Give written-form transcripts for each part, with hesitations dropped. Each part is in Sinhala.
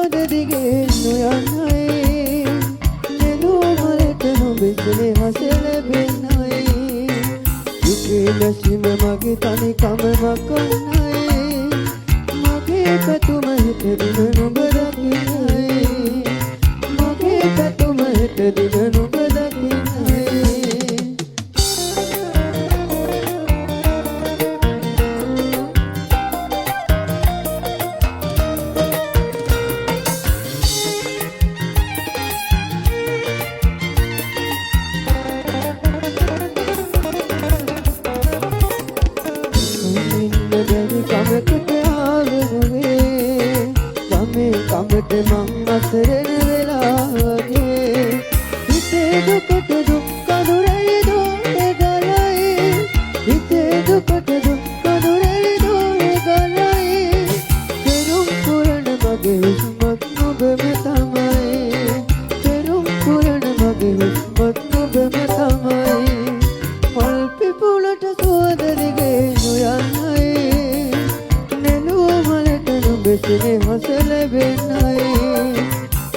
සුවඳ දිගේ නොයන්නයි නෙළුමලට නොබෙසනේ හස ලැබෙන්නයි දුකේ නැසීම මගේ තනිකම මකන්නයි මගේ පැතුම හිත දින නුඹ දකින්නයි මගේ පැතුම හිත දින නුඹ දකින්නයි කමට මං අසරණ වෙලා වගේ හිතේ දුකට දුක් කඳුරේ දෝේ ගලයි හිතේ දුකට දුක් කඳුරේ දෝේ ගලයි පෙරුම් පුරන මගේ හුස්මත් නුඹම තමයි පෙරුම් පුරන මගේ හුස්මත් නුඹම තමයි මල් පිපුලට සුවඳ දිගේ නොයන්නයි නෙළුමලට නොබෙසනේ හස ලැබෙන්නයි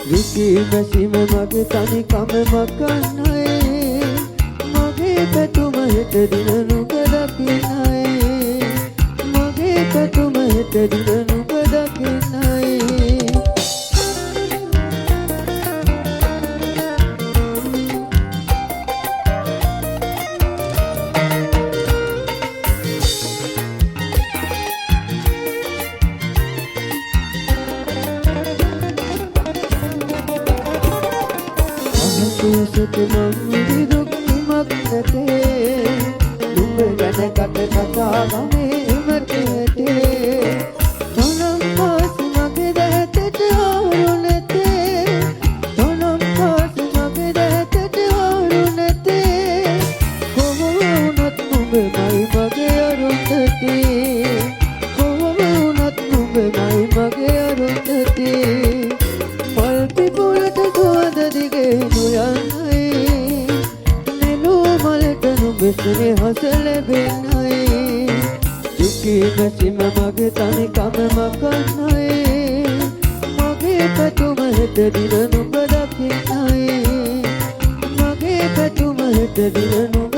දුකේ නැසීම මගේ තනිකම මකන්නයි මගේ පැතුම හිත දින නුඹ දකින්නයි මගේ පැතුම හිත දින නුඹ දකින්නයි සුසුත මං දුක් නිමක් නැතේ නුඹ ගැන කට කතා ගමේ මතේ තොනම් පාස් මගේ දැතට ආරු නැතේ තොනම් පාස් මගේ දැතට ආරු නැතේ කොහොම වුණත් නුඹමයි මගේ අරුන්දති කොහොම වුණත් නුඹමයි මගේ අරුන්දති මල් පිපුලට සුවඳ දිගේ නොයන්නයි නෙළුමලට නොබෙසනේ හස ලැබෙන්නයි දුකේ නැසීම මගේ තනිකම මකන්නයි මගේ පැතුම හිත දින නුඹ දකින්නයි මගේ පැතුම හිත දින නුඹ